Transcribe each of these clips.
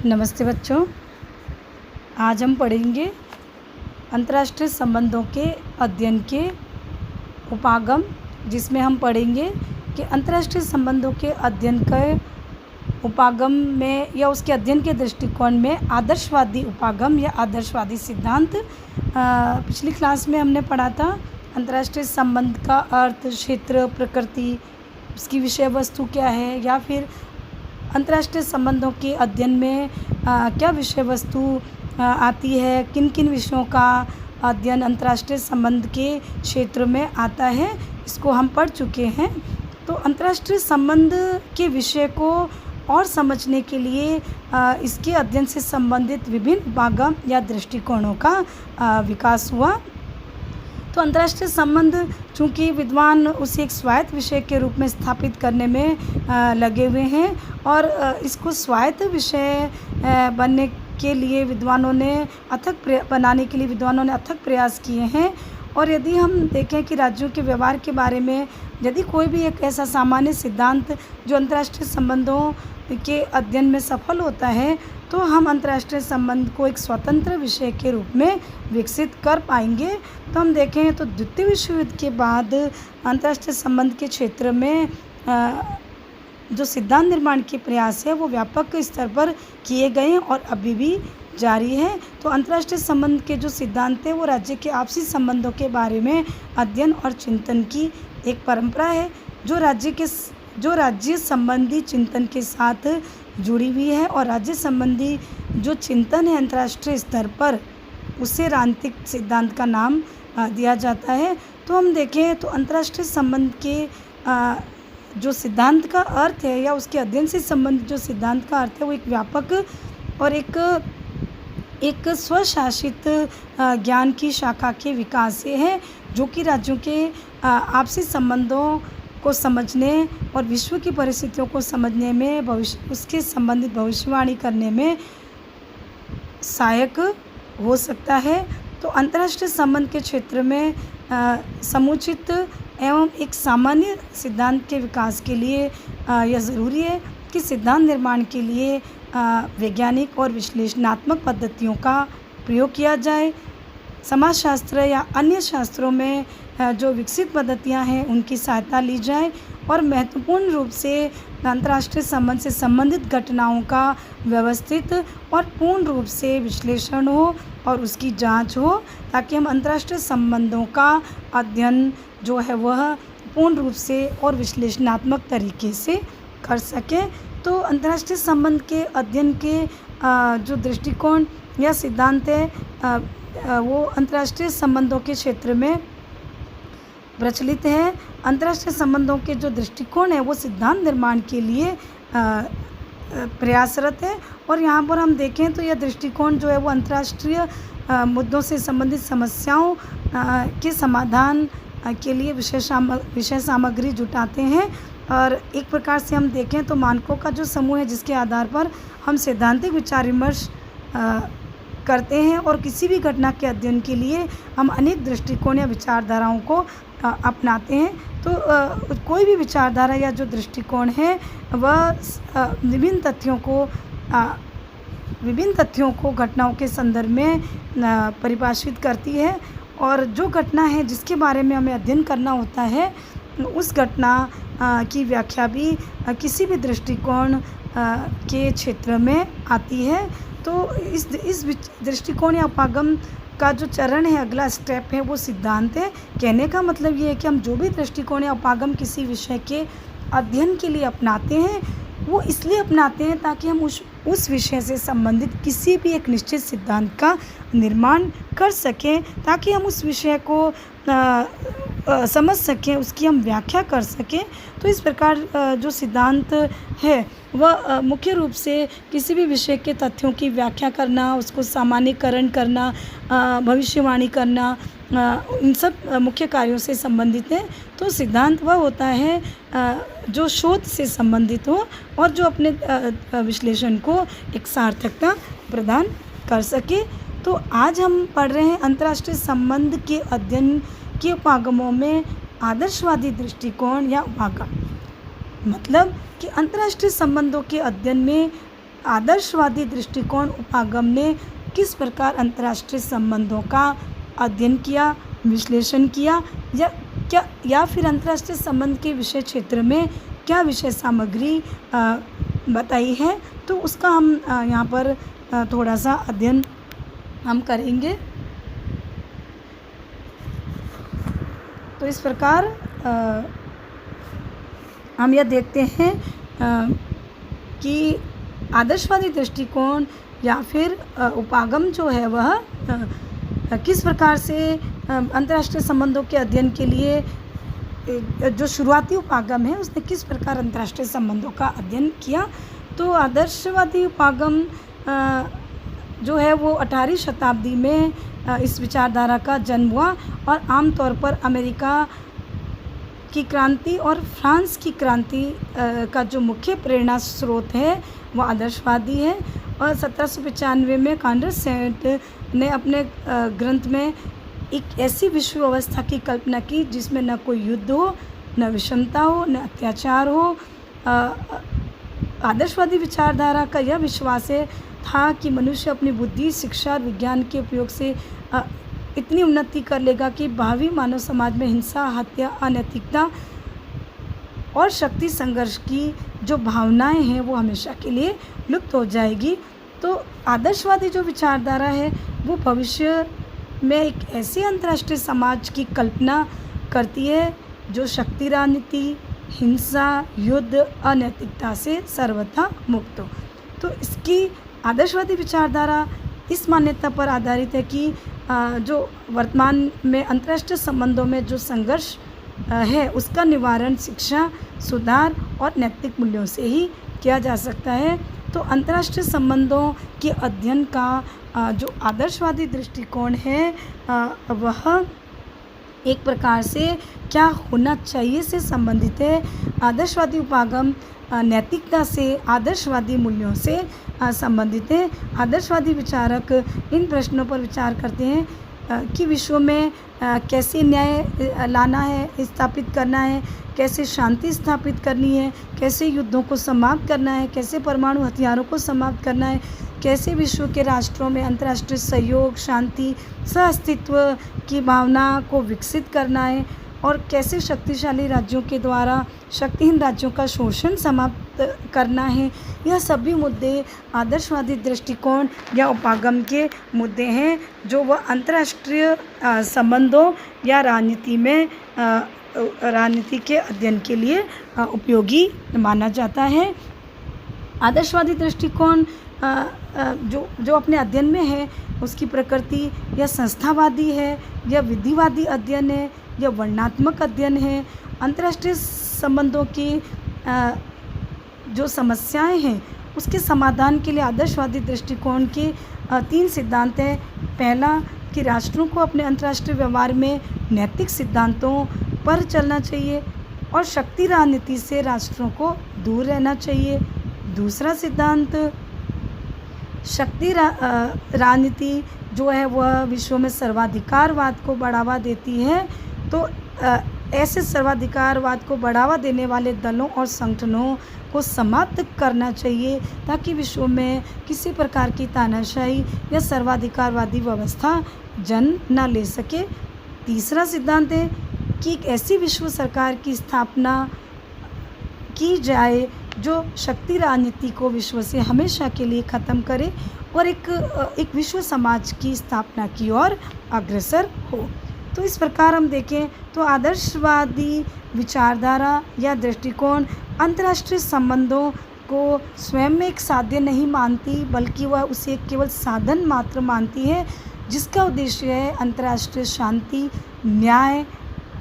नमस्ते बच्चों। आज हम पढ़ेंगे अंतर्राष्ट्रीय संबंधों के अध्ययन के उपागम, जिसमें हम पढ़ेंगे कि अंतर्राष्ट्रीय संबंधों के अध्ययन के उपागम में या उसके अध्ययन के दृष्टिकोण में आदर्शवादी उपागम या आदर्शवादी सिद्धांत। पिछली क्लास में हमने पढ़ा था अंतर्राष्ट्रीय संबंध का अर्थ, क्षेत्र, प्रकृति, उसकी विषय वस्तु क्या है, या फिर अंतर्राष्ट्रीय संबंधों के अध्ययन में क्या विषय वस्तु आती है, किन किन विषयों का अध्ययन अंतर्राष्ट्रीय संबंध के क्षेत्र में आता है, इसको हम पढ़ चुके हैं। तो अंतर्राष्ट्रीय संबंध के विषय को और समझने के लिए इसके अध्ययन से संबंधित विभिन्न उपागम या दृष्टिकोणों का विकास हुआ। तो अंतर्राष्ट्रीय संबंध चूँकि विद्वान उसे एक स्वायत्त विषय के रूप में स्थापित करने में लगे हुए हैं और इसको स्वायत्त विषय बनने के लिए विद्वानों ने अथक प्रयास किए हैं। और यदि हम देखें कि राज्यों के व्यवहार के बारे में यदि कोई भी एक ऐसा सामान्य सिद्धांत जो अंतर्राष्ट्रीय संबंधों के अध्ययन में सफल होता है, तो हम अंतर्राष्ट्रीय संबंध को एक स्वतंत्र विषय के रूप में विकसित कर पाएंगे। तो हम देखें तो द्वितीय विश्व युद्ध के बाद अंतर्राष्ट्रीय संबंध के क्षेत्र में जो सिद्धांत निर्माण के प्रयास है वो व्यापक स्तर पर किए गए हैं और अभी भी जारी है। तो अंतर्राष्ट्रीय संबंध के जो सिद्धांत है वो राज्य के आपसी संबंधों के बारे में अध्ययन और चिंतन की एक परंपरा है जो राज्य संबंधी चिंतन के साथ जुड़ी हुई है। और राज्य संबंधी जो चिंतन है अंतर्राष्ट्रीय स्तर पर, उसे राजनीतिक सिद्धांत का नाम दिया जाता है। तो हम देखें तो अंतर्राष्ट्रीय संबंध के जो सिद्धांत का अर्थ है या उसके अध्ययन से संबंधित जो सिद्धांत का अर्थ है वो एक व्यापक और एक स्वशासित ज्ञान की शाखा के विकास से है, जो कि राज्यों के आपसी संबंधों को समझने और विश्व की परिस्थितियों को समझने में उसके संबंधित भविष्यवाणी करने में सहायक हो सकता है। तो अंतर्राष्ट्रीय संबंध के क्षेत्र में समुचित एवं एक सामान्य सिद्धांत के विकास के लिए यह ज़रूरी है कि सिद्धांत निर्माण के लिए वैज्ञानिक और विश्लेषणात्मक पद्धतियों का प्रयोग किया जाए। समाजशास्त्र या अन्य शास्त्रों में जो विकसित पद्धतियां हैं उनकी सहायता ली जाए और महत्वपूर्ण रूप से अंतर्राष्ट्रीय संबंध से संबंधित घटनाओं का व्यवस्थित और पूर्ण रूप से विश्लेषण हो और उसकी जांच हो, ताकि हम अंतर्राष्ट्रीय संबंधों का अध्ययन जो है वह पूर्ण रूप से और विश्लेषणात्मक तरीके से कर सकें। तो अंतर्राष्ट्रीय संबंध के अध्ययन के जो दृष्टिकोण या सिद्धांत है वो अंतर्राष्ट्रीय संबंधों के क्षेत्र में प्रचलित है। अंतर्राष्ट्रीय संबंधों के जो दृष्टिकोण है वो सिद्धांत निर्माण के लिए प्रयासरत है। और यहाँ पर हम देखें तो यह दृष्टिकोण जो है वो अंतर्राष्ट्रीय मुद्दों से संबंधित समस्याओं के समाधान के लिए विषय सामग्री जुटाते हैं। और एक प्रकार से हम देखें तो मानकों का जो समूह है जिसके आधार पर हम सैद्धांतिक विचार विमर्श करते हैं और किसी भी घटना के अध्ययन के लिए हम अनेक दृष्टिकोण या विचारधाराओं को अपनाते हैं। तो कोई भी विचारधारा या जो दृष्टिकोण है वह विभिन्न तथ्यों को घटनाओं के संदर्भ में परिभाषित करती है, और जो घटना है जिसके बारे में हमें अध्ययन करना होता है उस घटना की व्याख्या भी किसी भी दृष्टिकोण के क्षेत्र में आती है। तो इस दृष्टिकोण या उपागम का जो चरण है, अगला स्टेप है, वो सिद्धांत है। कहने का मतलब ये है कि हम जो भी दृष्टिकोण या उपागम किसी विषय के अध्ययन के लिए अपनाते हैं वो इसलिए अपनाते हैं ताकि हम उस विषय से संबंधित किसी भी एक निश्चित सिद्धांत का निर्माण कर सकें, ताकि हम उस विषय को समझ सकें, उसकी हम व्याख्या कर सकें। तो इस प्रकार जो सिद्धांत है वह मुख्य रूप से किसी भी विषय के तथ्यों की व्याख्या करना, उसको सामान्यीकरण करना, भविष्यवाणी करना, इन सब मुख्य कार्यों से संबंधित है। तो सिद्धांत वह होता है जो शोध से संबंधित हो और जो अपने विश्लेषण को एक सार्थकता प्रदान कर सके। तो आज हम पढ़ रहे हैं अंतर्राष्ट्रीय संबंध के अध्ययन के उपागमों में आदर्शवादी दृष्टिकोण या उपागम। मतलब कि अंतर्राष्ट्रीय संबंधों के अध्ययन में आदर्शवादी दृष्टिकोण उपागम ने किस प्रकार अंतर्राष्ट्रीय संबंधों का अध्ययन किया, विश्लेषण किया, या फिर अंतर्राष्ट्रीय संबंध के विषय क्षेत्र में क्या विषय सामग्री बताई है, तो उसका हम यहाँ पर थोड़ा सा अध्ययन हम करेंगे। तो इस प्रकार हम यह देखते हैं कि आदर्शवादी दृष्टिकोण या फिर उपागम जो है वह किस प्रकार से अंतर्राष्ट्रीय संबंधों के अध्ययन के लिए, जो शुरुआती उपागम है उसने किस प्रकार अंतर्राष्ट्रीय संबंधों का अध्ययन किया। तो आदर्शवादी उपागम जो है वो 18वीं शताब्दी में इस विचारधारा का जन्म हुआ और आमतौर पर अमेरिका की क्रांति और फ्रांस की क्रांति का जो मुख्य प्रेरणा स्रोत है वो आदर्शवादी है। और 1795 में कॉन्डरसेट ने अपने ग्रंथ में एक ऐसी विश्व व्यवस्था की कल्पना की जिसमें न कोई युद्ध हो, न विषमता हो, न अत्याचार हो। आदर्शवादी विचारधारा का यह विश्वास था कि मनुष्य अपनी बुद्धि, शिक्षा और विज्ञान के उपयोग से इतनी उन्नति कर लेगा कि भावी मानव समाज में हिंसा, हत्या, अनैतिकता और शक्ति संघर्ष की जो भावनाएं हैं वो हमेशा के लिए लुप्त हो जाएगी। तो आदर्शवादी जो विचारधारा है वो भविष्य में एक ऐसे अंतर्राष्ट्रीय समाज की कल्पना करती है जो शक्ति राजनीति, हिंसा, युद्ध, अनैतिकता से सर्वथा मुक्त हो। तो इसकी आदर्शवादी विचारधारा इस मान्यता पर आधारित है कि जो वर्तमान में अंतर्राष्ट्रीय संबंधों में जो संघर्ष है उसका निवारण शिक्षा, सुधार और नैतिक मूल्यों से ही किया जा सकता है। तो अंतर्राष्ट्रीय संबंधों के अध्ययन का जो आदर्शवादी दृष्टिकोण है वह एक प्रकार से क्या होना चाहिए से संबंधित है। आदर्शवादी उपागम नैतिकता से, आदर्शवादी मूल्यों से संबंधित है। आदर्शवादी विचारक इन प्रश्नों पर विचार करते हैं कि विश्व में कैसे न्याय लाना है, स्थापित करना है, कैसे शांति स्थापित करनी है, कैसे युद्धों को समाप्त करना है, कैसे परमाणु हथियारों को समाप्त करना है, कैसे विश्व के राष्ट्रों में अंतर्राष्ट्रीय सहयोग, शांति, सहअस्तित्व की भावना को विकसित करना है और कैसे शक्तिशाली राज्यों के द्वारा शक्तिहीन राज्यों का शोषण समाप्त करना है। यह सभी मुद्दे आदर्शवादी दृष्टिकोण या उपागम के मुद्दे हैं जो वह अंतर्राष्ट्रीय संबंधों या राजनीति के अध्ययन के लिए उपयोगी माना जाता है। आदर्शवादी दृष्टिकोण जो अपने अध्ययन में है उसकी प्रकृति या संस्थावादी है या विधिवादी अध्ययन है या वर्णनात्मक अध्ययन है। अंतर्राष्ट्रीय संबंधों की जो समस्याएं हैं उसके समाधान के लिए आदर्शवादी दृष्टिकोण के 3 सिद्धांत हैं। पहला कि राष्ट्रों को अपने अंतर्राष्ट्रीय व्यवहार में नैतिक सिद्धांतों पर चलना चाहिए और शक्ति राजनीति से राष्ट्रों को दूर रहना चाहिए। दूसरा सिद्धांत शक्ति राजनीति जो है वह विश्व में सर्वाधिकारवाद को बढ़ावा देती है। तो ऐसे सर्वाधिकारवाद को बढ़ावा देने वाले दलों और संगठनों को समाप्त करना चाहिए ताकि विश्व में किसी प्रकार की तानाशाही या सर्वाधिकारवादी व्यवस्था जन्म न ले सके। तीसरा सिद्धांत है कि एक ऐसी विश्व सरकार की स्थापना की जाए जो शक्ति राजनीति को विश्व से हमेशा के लिए ख़त्म करे और एक विश्व समाज की स्थापना की ओर अग्रसर हो। तो इस प्रकार हम देखें तो आदर्शवादी विचारधारा या दृष्टिकोण अंतर्राष्ट्रीय संबंधों को स्वयं में एक साध्य नहीं मानती बल्कि वह उसे केवल साधन मात्र मानती है जिसका उद्देश्य है अंतर्राष्ट्रीय शांति, न्याय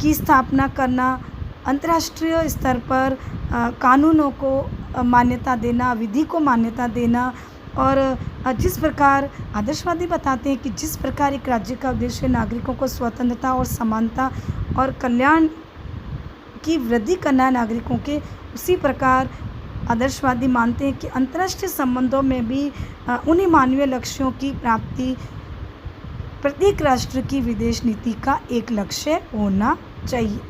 की स्थापना करना, अंतर्राष्ट्रीय स्तर पर कानूनों को मान्यता देना, विधि को मान्यता देना। और जिस प्रकार आदर्शवादी बताते हैं कि जिस प्रकार एक राज्य का उद्देश्य नागरिकों को स्वतंत्रता और समानता और कल्याण की वृद्धि करना है नागरिकों के, उसी प्रकार आदर्शवादी मानते हैं कि अंतर्राष्ट्रीय संबंधों में भी उन्हीं मानवीय लक्ष्यों की प्राप्ति प्रत्येक राष्ट्र की विदेश नीति का एक लक्ष्य होना चाहिए।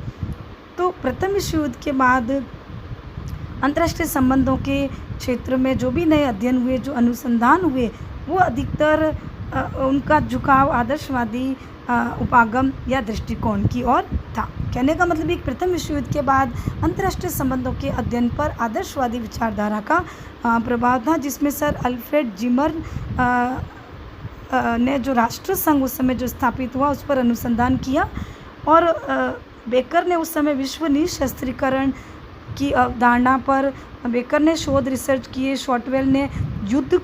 तो प्रथम विश्व युद्ध के बाद अंतर्राष्ट्रीय संबंधों के क्षेत्र में जो भी नए अध्ययन हुए, जो अनुसंधान हुए, वो अधिकतर उनका झुकाव आदर्शवादी उपागम या दृष्टिकोण की ओर था। कहने का मतलब एक प्रथम विश्व युद्ध के बाद अंतर्राष्ट्रीय संबंधों के अध्ययन पर आदर्शवादी विचारधारा का प्रभाव था, जिसमें सर अल्फ्रेड जिमर ने जो राष्ट्र संघ उस समय जो स्थापित हुआ उस पर अनुसंधान किया, और बेकर ने उस समय विश्व निशस्त्रीकरण की अवधारणा पर बेकर ने शोध रिसर्च किए। शॉर्टवेल ने युद्ध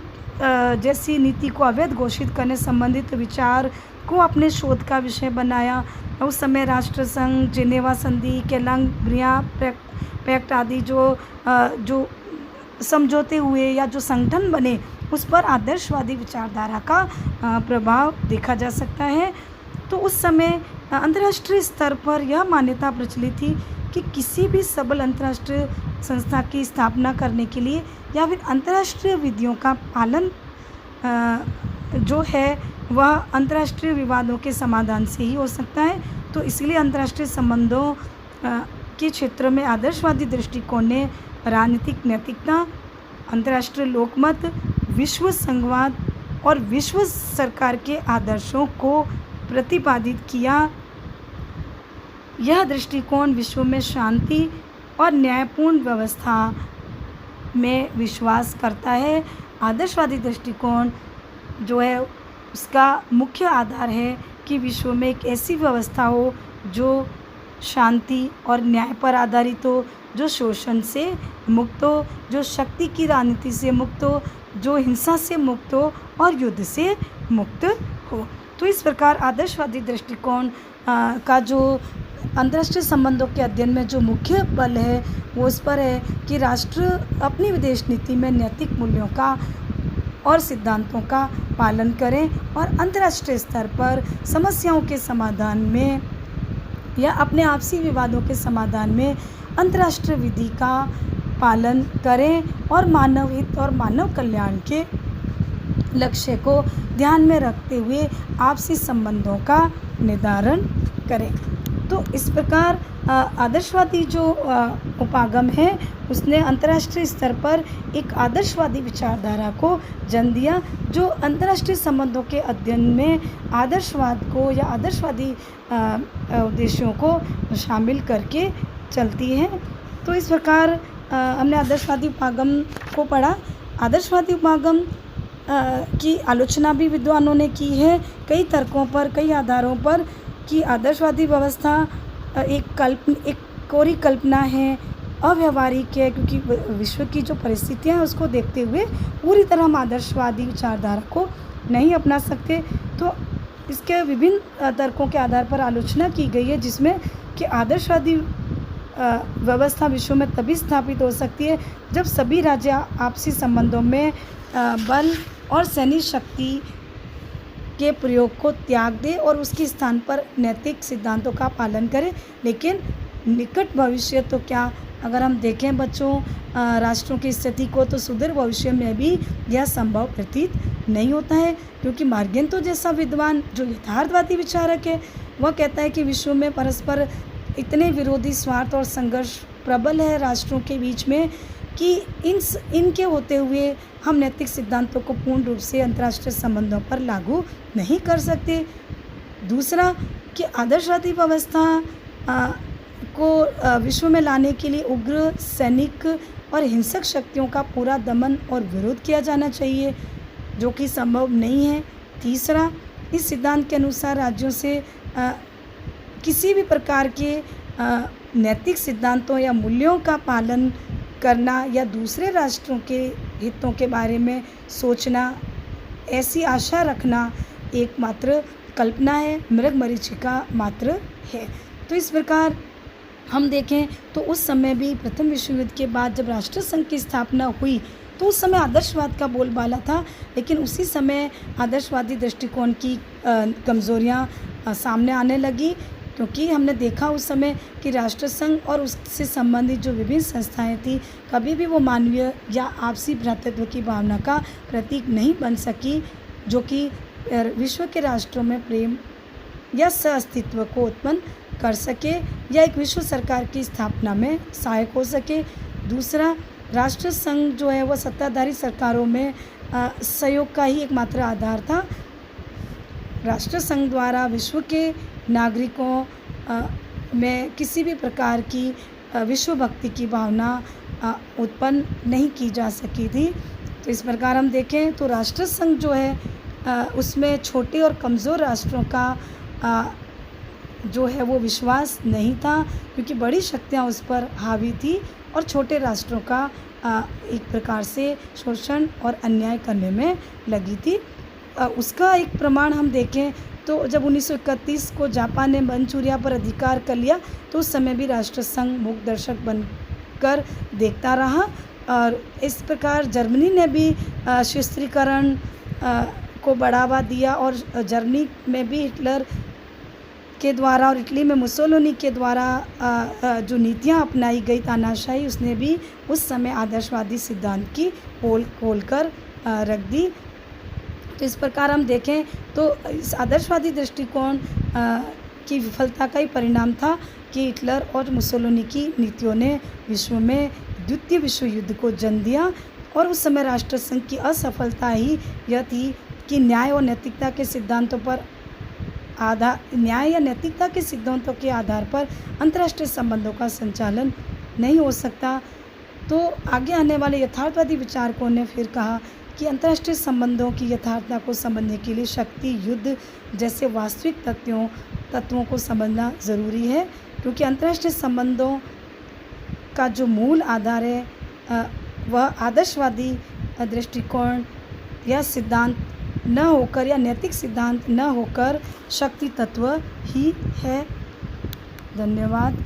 जैसी नीति को अवैध घोषित करने संबंधित विचार को अपने शोध का विषय बनाया। उस समय राष्ट्र संघ, जिनेवा संधि, केलंग ब्रिया पैक्ट आदि जो समझौते हुए या जो संगठन बने, उस पर आदर्शवादी विचारधारा का प्रभाव देखा जा सकता है। तो उस समय अंतर्राष्ट्रीय स्तर पर यह मान्यता प्रचलित थी कि किसी भी सबल अंतर्राष्ट्रीय संस्था की स्थापना करने के लिए या फिर अंतर्राष्ट्रीय विधियों का पालन जो है वह अंतर्राष्ट्रीय विवादों के समाधान से ही हो सकता है। तो इसलिए अंतर्राष्ट्रीय संबंधों के क्षेत्र में आदर्शवादी दृष्टिकोण ने राजनीतिक नैतिकता, अंतर्राष्ट्रीय लोकमत, विश्व संघवाद और विश्व सरकार के आदर्शों को प्रतिपादित किया। यह दृष्टिकोण विश्व में शांति और न्यायपूर्ण व्यवस्था में विश्वास करता है। आदर्शवादी दृष्टिकोण जो है उसका मुख्य आधार है कि विश्व में एक ऐसी व्यवस्था हो जो शांति और न्याय पर आधारित हो, जो शोषण से मुक्त हो, जो शक्ति की राजनीति से मुक्त हो, जो हिंसा से मुक्त हो और युद्ध से मुक्त हो। तो इस प्रकार आदर्शवादी दृष्टिकोण का जो अंतर्राष्ट्रीय संबंधों के अध्ययन में जो मुख्य बल है वो इस पर है कि राष्ट्र अपनी विदेश नीति में नैतिक मूल्यों का और सिद्धांतों का पालन करें और अंतर्राष्ट्रीय स्तर पर समस्याओं के समाधान में या अपने आपसी विवादों के समाधान में अंतर्राष्ट्रीय विधि का पालन करें और मानव हित और मानव कल्याण के लक्ष्य को ध्यान में रखते हुए आपसी संबंधों का निर्धारण करें। तो इस प्रकार आदर्शवादी जो उपागम है उसने अंतर्राष्ट्रीय स्तर पर एक आदर्शवादी विचारधारा को जन्म दिया, जो अंतर्राष्ट्रीय संबंधों के अध्ययन में आदर्शवाद को या आदर्शवादी उद्देश्यों को शामिल करके चलती है। तो इस प्रकार हमने आदर्शवादी उपागम को पढ़ा। आदर्शवादी उपागम की आलोचना भी विद्वानों ने की है कई तर्कों पर, कई आधारों पर, कि आदर्शवादी व्यवस्था एक कोरी कल्पना है, अव्यवहारिक है, क्योंकि विश्व की जो परिस्थितियाँ हैं उसको देखते हुए पूरी तरह हम आदर्शवादी विचारधारा को नहीं अपना सकते। तो इसके विभिन्न तर्कों के आधार पर आलोचना की गई है, जिसमें कि आदर्शवादी व्यवस्था विश्व में तभी स्थापित हो सकती है जब सभी राज्य आपसी संबंधों में बल और सैनिक शक्ति के प्रयोग को त्याग दे और उसके स्थान पर नैतिक सिद्धांतों का पालन करें। लेकिन निकट भविष्य तो क्या, अगर हम देखें बच्चों राष्ट्रों की स्थिति को, तो सुदूर भविष्य में भी यह संभव प्रतीत नहीं होता है, क्योंकि मार्गेंतो जैसा विद्वान जो यथार्थवादी विचारक है वह कहता है कि विश्व में परस्पर इतने विरोधी स्वार्थ और संघर्ष प्रबल है राष्ट्रों के बीच में कि इनके होते हुए हम नैतिक सिद्धांतों को पूर्ण रूप से अंतर्राष्ट्रीय संबंधों पर लागू नहीं कर सकते। दूसरा कि आदर्शवादी व्यवस्था को विश्व में लाने के लिए उग्र सैनिक और हिंसक शक्तियों का पूरा दमन और विरोध किया जाना चाहिए, जो कि संभव नहीं है। तीसरा, इस सिद्धांत के अनुसार राज्यों से किसी भी प्रकार के नैतिक सिद्धांतों या मूल्यों का पालन करना या दूसरे राष्ट्रों के हितों के बारे में सोचना, ऐसी आशा रखना एकमात्र कल्पना है, मृगमरीचिका मात्र है। तो इस प्रकार हम देखें तो उस समय भी प्रथम विश्व युद्ध के बाद जब राष्ट्रसंघ की स्थापना हुई तो उस समय आदर्शवाद का बोलबाला था, लेकिन उसी समय आदर्शवादी दृष्टिकोण की कमज़ोरियाँ सामने आने लगी, क्योंकि हमने देखा उस समय कि राष्ट्रसंघ और उससे संबंधित जो विभिन्न संस्थाएं थी कभी भी वो मानवीय या आपसी भ्रातृत्व की भावना का प्रतीक नहीं बन सकी, जो कि विश्व के राष्ट्रों में प्रेम या सह-अस्तित्व को उत्पन्न कर सके या एक विश्व सरकार की स्थापना में सहायक हो सके। दूसरा, राष्ट्र संघ जो है वह सत्ताधारी सरकारों में सहयोग का ही एकमात्र आधार था। राष्ट्र संघ द्वारा विश्व के नागरिकों में किसी भी प्रकार की विश्व भक्ति की भावना उत्पन्न नहीं की जा सकी थी। तो इस प्रकार हम देखें तो राष्ट्र संघ जो है उसमें छोटे और कमज़ोर राष्ट्रों का जो है वो विश्वास नहीं था, क्योंकि बड़ी शक्तियाँ उस पर हावी थी और छोटे राष्ट्रों का एक प्रकार से शोषण और अन्याय करने में लगी थी। उसका एक प्रमाण हम देखें तो जब 1931 को जापान ने मंचूरिया पर अधिकार कर लिया तो उस समय भी राष्ट्र संघ मूक दर्शक बनकर देखता रहा। और इस प्रकार जर्मनी ने भी शिस्त्रीकरण को बढ़ावा दिया और जर्मनी में भी हिटलर के द्वारा और इटली में मुसोलिनी के द्वारा जो नीतियाँ अपनाई गई तानाशाही, उसने भी उस समय आदर्शवादी सिद्धांत की पोल खोलकर रख दी। तो इस प्रकार हम देखें तो इस आदर्शवादी दृष्टिकोण की विफलता का ही परिणाम था कि हिटलर और मुसोलिनी की नीतियों ने विश्व में द्वितीय विश्व युद्ध को जन्म दिया। और उस समय राष्ट्र संघ की असफलता ही यह थी कि न्याय या नैतिकता के सिद्धांतों के आधार पर अंतर्राष्ट्रीय संबंधों का संचालन नहीं हो सकता। तो आगे आने वाले यथार्थवादी विचारकों ने फिर कहा कि अंतर्राष्ट्रीय संबंधों की यथार्थता को समझने के लिए शक्ति युद्ध जैसे वास्तविक तत्वों को समझना ज़रूरी है, क्योंकि अंतर्राष्ट्रीय संबंधों का जो मूल आधार है वह आदर्शवादी दृष्टिकोण या सिद्धांत न होकर या नैतिक सिद्धांत न होकर शक्ति तत्व ही है। धन्यवाद।